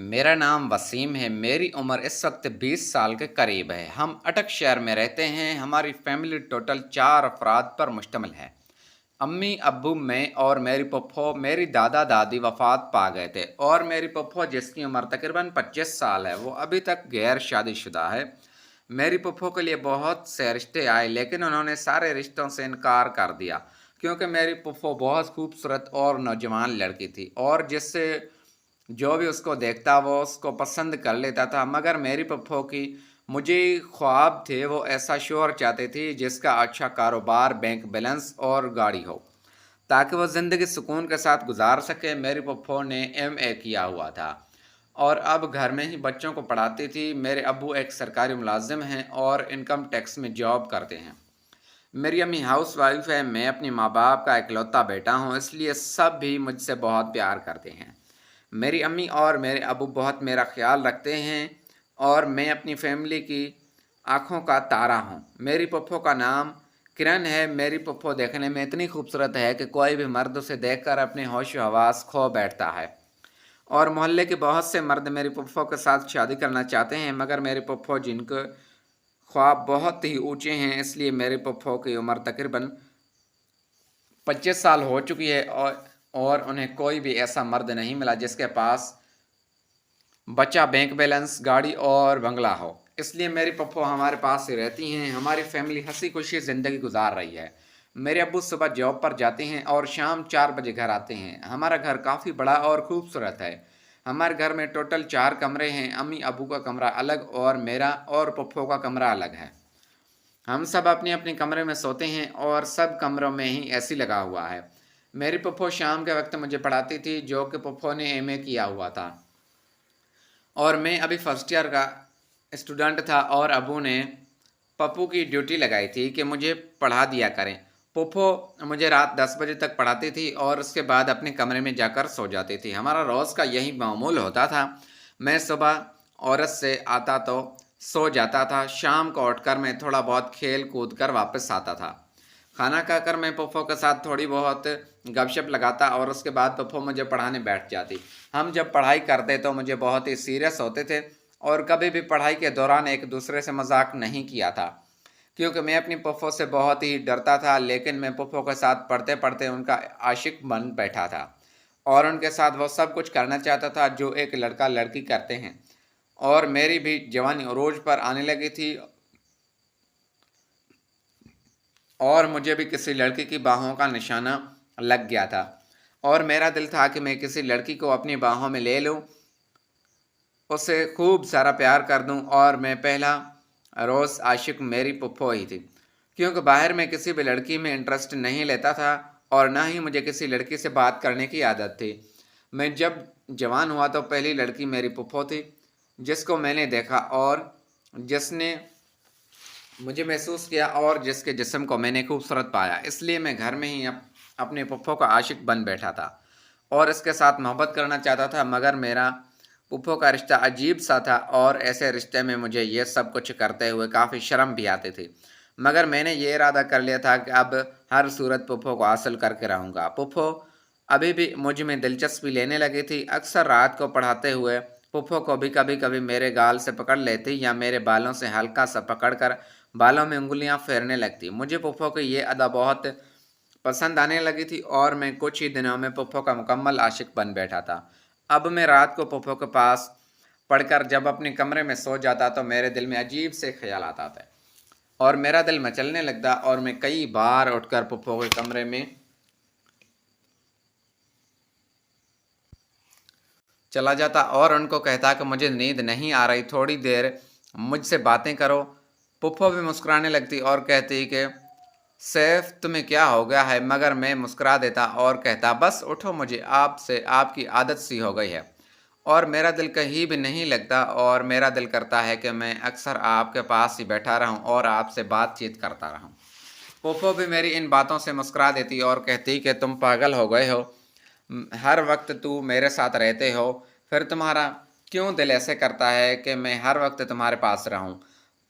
मेरा नाम वसीम है। मेरी उम्र इस वक्त 20 साल के करीब है। हम अटक शहर में रहते हैं। हमारी फैमिली टोटल 4 अफराद पर मुश्तमिल है। अम्मी, अब्बू, मैं और मेरी पप्पो। मेरी दादा दादी वफात पा गए थे और मेरी पप्पो, जिसकी उम्र तकरीबन 25 साल है, वो अभी तक गैर शादीशुदा है। मेरी पप्पो के लिए बहुत से रिश्ते आए, लेकिन उन्होंने सारे रिश्तों से इनकार कर दिया, क्योंकि मेरी पप्पो बहुत खूबसूरत और नौजवान लड़की थी और जिससे जो भी उसको देखता वो उसको पसंद कर लेता था। मगर मेरी पप्पो की मुझे ख्वाब थे, वो ऐसा शोहर चाहते थे जिसका अच्छा कारोबार, बैंक बैलेंस और गाड़ी हो, ताकि वो ज़िंदगी सुकून के साथ गुजार सके। मेरी पप्पो ने एमए किया हुआ था और अब घर में ही बच्चों को पढ़ाती थी। मेरे अब्बू एक सरकारी मुलाजिम हैं और इनकम टैक्स में जॉब करते हैं। मेरी अम्मी हाउस वाइफ है। मैं अपने माँ बाप का इकलौता बेटा हूँ, इसलिए सब भी मुझसे बहुत प्यार करते हैं। मेरी अम्मी और मेरे अबू बहुत मेरा ख्याल रखते हैं और मैं अपनी फैमिली की आँखों का तारा हूँ। मेरी पप्पो का नाम किरण है। मेरी पप्पो देखने में इतनी खूबसूरत है कि कोई भी मर्द उसे देखकर अपने होश व हवास खो बैठता है और मोहल्ले के बहुत से मर्द मेरी पप्पो के साथ शादी करना चाहते हैं, मगर मेरी पप्पो जिनके ख्वाब बहुत ही ऊंचे हैं, इसलिए मेरी पप्पो की उम्र तकरीबन 25 साल हो चुकी है और उन्हें कोई भी ऐसा मर्द नहीं मिला जिसके पास बचा बैंक बैलेंस, गाड़ी और बंगला हो। इसलिए मेरी पप्पो हमारे पास ही रहती हैं। हमारी फैमिली हंसी खुशी ज़िंदगी गुजार रही है। मेरे अब्बू सुबह जॉब पर जाते हैं और शाम 4 बजे घर आते हैं। हमारा घर काफ़ी बड़ा और खूबसूरत है। हमारे घर में टोटल 4 कमरे हैं। अम्मी अब्बू का कमरा अलग और मेरा और पप्पो का कमरा अलग है। हम सब अपने अपने कमरे में सोते हैं और सब कमरों में ही एसी लगा हुआ है। मेरी पप्पो शाम के वक्त मुझे पढ़ाती थी, जो कि पप्पो ने एमए किया हुआ था और मैं अभी फर्स्ट ईयर का स्टूडेंट था और अबू ने पप्पू की ड्यूटी लगाई थी कि मुझे पढ़ा दिया करें। पप्पो मुझे रात 10 बजे तक पढ़ाती थी और उसके बाद अपने कमरे में जाकर सो जाती थी। हमारा रोज़ का यही मामूल होता था। मैं सुबह औरत से आता तो सो जाता था, शाम को उठकर मैं थोड़ा बहुत खेल कूद कर वापस आता था। खाना खाकर मैं पप्पो के साथ थोड़ी बहुत गपशप लगाता और उसके बाद पप्पो मुझे पढ़ाने बैठ जाती। हम जब पढ़ाई करते तो मुझे बहुत ही सीरियस होते थे और कभी भी पढ़ाई के दौरान एक दूसरे से मजाक नहीं किया था, क्योंकि मैं अपनी पप्पो से बहुत ही डरता था। लेकिन मैं पप्पो के साथ पढ़ते पढ़ते उनका आशिक बन बैठा था और उनके साथ वो सब कुछ करना चाहता था जो एक लड़का लड़की करते हैं। और मेरी भी जवानी अरूज पर आने लगी थी और मुझे भी किसी लड़की की बाहों का निशाना लग गया था और मेरा दिल था कि मैं किसी लड़की को अपनी बाहों में ले लूं, उसे खूब सारा प्यार कर दूं। और मैं पहला रोज़ आशिक मेरी पप्पो ही थी, क्योंकि बाहर में किसी भी लड़की में इंटरेस्ट नहीं लेता था और ना ही मुझे किसी लड़की से बात करने की आदत थी। मैं जब जवान हुआ तो पहली लड़की मेरी पप्पो थी, जिसको मैंने देखा और जिसने मुझे महसूस किया और जिसके जिस्म को मैंने खूबसूरत पाया। इसलिए मैं घर में ही अपने पप्पो का आशिक बन बैठा था और इसके साथ मोहब्बत करना चाहता था। मगर मेरा पप्पो का रिश्ता अजीब सा था और ऐसे रिश्ते में मुझे ये सब कुछ करते हुए काफ़ी शर्म भी आती थी। मगर मैंने ये इरादा कर लिया था कि अब हर सूरत पप्पो को हासिल करके रहूँगा। पप्पो अभी भी मुझ में दिलचस्पी लेने लगी थी। अक्सर रात को पढ़ाते हुए पप्पो को भी कभी कभी मेरे गाल से पकड़ लेती या मेरे बालों से हल्का सा पकड़ कर बालों में उंगलियां फेरने लगती। मुझे पप्पो की ये अदा बहुत पसंद आने लगी थी और मैं कुछ ही दिनों में पप्पो का मुकम्मल आशिक बन बैठा था। अब मैं रात को पप्पो के पास पढ़कर जब अपने कमरे में सो जाता तो मेरे दिल में अजीब से ख्याल आता था और मेरा दिल मचलने लगता और मैं कई बार उठकर पप्पो के कमरे में चला जाता और उनको कहता कि मुझे नींद नहीं आ रही, थोड़ी देर मुझसे बातें करो। पप्पो भी मुस्कुराने लगती और कहती कि सैफ, तुम्हें क्या हो गया है? मगर मैं मुस्कुरा देता और कहता, बस उठो, मुझे आपसे आपकी आदत सी हो गई है और मेरा दिल कहीं भी नहीं लगता और मेरा दिल करता है कि मैं अक्सर आपके पास ही बैठा रहूं और आपसे बातचीत करता रहूं। पप्पो भी मेरी इन बातों से मुस्कुरा देती और कहती कि तुम पागल हो गए हो, हर वक्त तू मेरे साथ रहते हो, फिर तुम्हारा क्यों दिल ऐसे करता है कि मैं हर वक्त तुम्हारे पास रहूं।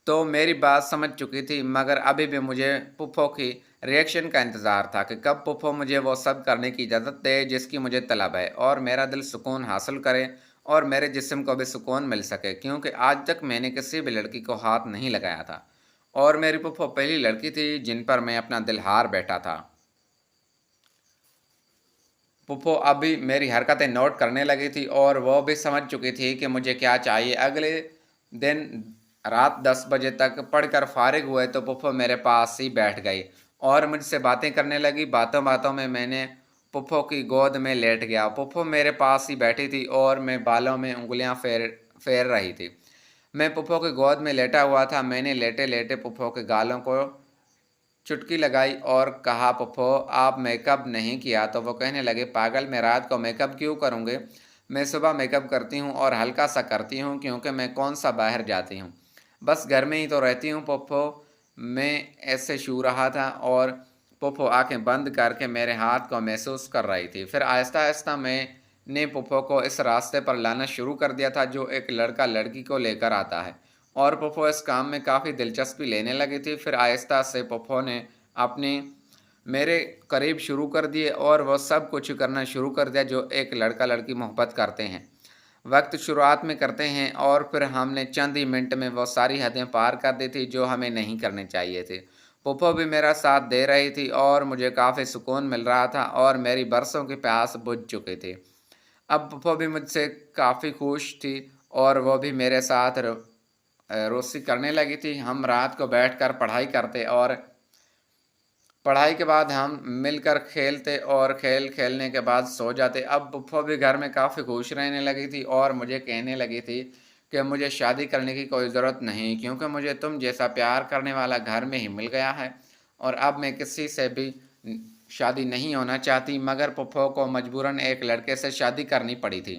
तो मेरी बात समझ चुकी थी, मगर अभी भी मुझे पुप्पो की रिएक्शन का इंतज़ार था कि कब पुप्पो मुझे वो सब करने की इजाज़त दे जिसकी मुझे तलब है और मेरा दिल सुकून हासिल करे और मेरे जिस्म को भी सुकून मिल सके, क्योंकि आज तक मैंने किसी भी लड़की को हाथ नहीं लगाया था और मेरी फूफो पहली लड़की थी जिन पर मैं अपना दिल हार बैठा था। फूफो अभी मेरी हरकतें नोट करने लगी थी और वो भी समझ चुकी थी कि मुझे क्या चाहिए। अगले दिन रात 10 बजे तक पढ़कर फारिग हुए तो फूफो मेरे पास ही बैठ गई और मुझसे बातें करने लगी। बातों बातों में मैंने फूफो की गोद में लेट गया। फूफो मेरे पास ही बैठी थी और मैं बालों में उंगलियां फेर रही थी। मैं फूफो की गोद में लेटा हुआ था। मैंने लेटे लेटे फूफो के गालों को चुटकी लगाई और कहा, फूफो आप मेकअप नहीं किया? तो वो कहने लगे, पागल, मैं रात को मेकअप क्यों करूँगे? मैं सुबह मेकअप करती हूँ और हल्का सा करती हूँ, क्योंकि मैं कौन सा बाहर जाती हूँ, बस घर में ही तो रहती हूँ फूफो। मैं ऐसे छू रहा था और फूफो आंखें बंद करके मेरे हाथ को महसूस कर रही थी। फिर आहिस्ता आहिस्ता मैंने फूफो को इस रास्ते पर लाना शुरू कर दिया था जो एक लड़का लड़की को लेकर आता है, और फूफो इस काम में काफ़ी दिलचस्पी लेने लगी थी। फिर आहिस्ता से फूफो ने अपनी मेरे करीब शुरू कर दिए और वह सब कुछ करना शुरू कर दिया जो एक लड़का लड़की मोहब्बत करते हैं, वक्त शुरुआत में करते हैं, और फिर हमने चंद ही मिनट में वो सारी हदें पार कर दी थी जो हमें नहीं करनी चाहिए थी। फूफो भी मेरा साथ दे रही थी और मुझे काफ़ी सुकून मिल रहा था और मेरी बरसों की प्यास बुझ चुकी थी। अब फूफो भी मुझसे काफ़ी खुश थी और वो भी मेरे साथ रोसी करने लगी थी। हम रात को बैठकर पढ़ाई करते और पढ़ाई के बाद हम मिलकर खेलते और खेल खेलने के बाद सो जाते। अब फूफो भी घर में काफ़ी खुश रहने लगी थी और मुझे कहने लगी थी कि मुझे शादी करने की कोई ज़रूरत नहीं, क्योंकि मुझे तुम जैसा प्यार करने वाला घर में ही मिल गया है और अब मैं किसी से भी शादी नहीं होना चाहती। मगर फूफो को मजबूरन एक लड़के से शादी करनी पड़ी थी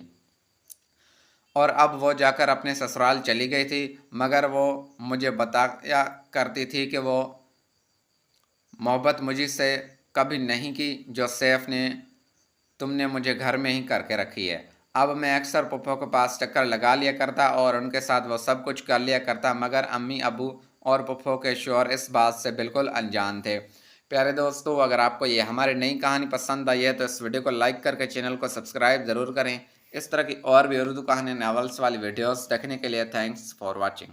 और अब वो जाकर अपने ससुराल चली गई थी। मगर वो मुझे बताया करती थी कि वो मोहब्बत मुझसे कभी नहीं की जो सैफ ने तुमने मुझे घर में ही करके रखी है। अब मैं अक्सर फूफो के पास चक्कर लगा लिया करता और उनके साथ वो सब कुछ कर लिया करता, मगर अम्मी अबू और फूफो के शौहर इस बात से बिल्कुल अनजान थे। प्यारे दोस्तों, अगर आपको ये हमारी नई कहानी पसंद आई है तो इस वीडियो को लाइक करके चैनल को सब्सक्राइब ज़रूर करें। इस तरह की और भी उर्दू कहानी, नॉवेल्स वाली वीडियोस देखने के लिए थैंक्स फॉर वॉचिंग।